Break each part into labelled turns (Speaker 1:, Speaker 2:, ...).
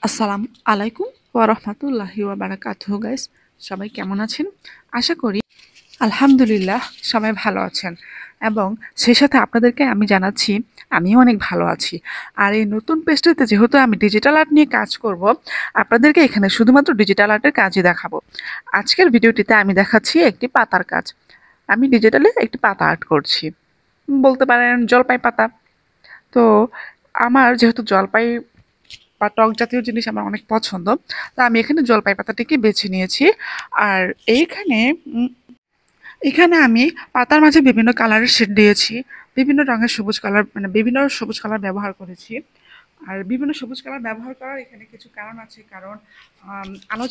Speaker 1: আসসালামু আলাইকুম ওয়া রাহমাতুল্লাহি ওয়া বারাকাতুহু গাইস। সবাই কেমন আছেন? আশা করি আলহামদুলিল্লাহ সবাই ভালো আছেন এবং সেই সাথে আপনাদেরকে আমি জানাচ্ছি আমিও অনেক ভালো আছি। আর এই নতুন পেজটাতে যেহেতু আমি ডিজিটাল আর্ট নিয়ে কাজ করব, আপনাদেরকে এখানে শুধুমাত্র ডিজিটাল আর্টের কাজই দেখাবো। আজকের ভিডিওটিতে আমি দেখাচ্ছি একটি পাতার কাজ। আমি ডিজিটালে একটি পাতা আর্ট করছি, বলতে পারেন জলপাই পাতা। তো আমার যেহেতু জলপাই বা টক জাতীয় জিনিস আমার অনেক পছন্দ, তো আমি এখানে জলপাই পাতাটিকে বেছে নিয়েছি। আর এইখানে উম, এখানে আমি পাতার মাঝে বিভিন্ন কালারের শেড দিয়েছি, বিভিন্ন রঙের সবুজ কালার, মানে বিভিন্ন সবুজ কালার ব্যবহার করেছি। আর বিভিন্ন সবুজ কালার ব্যবহার করার এখানে কিছু কারণ আছে, কারণ আলো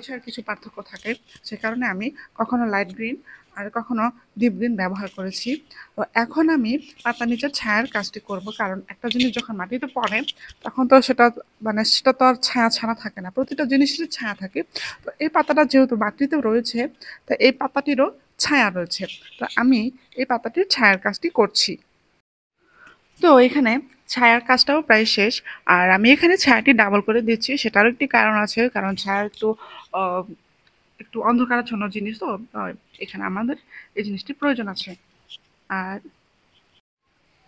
Speaker 1: ছায়ার কিছু পার্থক্য থাকে। সে কারণে আমি কখনো লাইট গ্রিন আর কখনো ডিপ গ্রিন ব্যবহার করেছি। তো এখন আমি পাতা নিচের ছায়ার কাজটি করব, কারণ একটা জিনিস যখন মাটিতে পড়ে তখন তো সেটা, মানে সেটা তো আর ছায়া ছাড়া থাকে না, প্রতিটা জিনিসেরই ছায়া থাকে। তো এই পাতাটা যেহেতু মাটিতে রয়েছে, তো এই পাতাটিরও ছায়া রয়েছে। তো আমি এই পাতাটির ছায়ার কাজটি করছি। তো এখানে ছায়ার কাজটাও প্রায় শেষ। আর আমি এখানে ছায়াটি ডাবল করে দিচ্ছি, সেটারও একটি কারণ আছে, কারণ ছায়া আহ, একটু অন্ধকারাচ্ছন্ন জিনিস, তো এখানে আমাদের এই জিনিসটির প্রয়োজন আছে। আর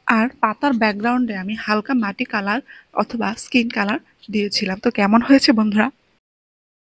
Speaker 1: আর পাতার ব্যাকগ্রাউন্ডে আমি হালকা মাটি কালার অথবা স্কিন কালার দিয়েছিলাম। তো কেমন হয়েছে বন্ধুরা?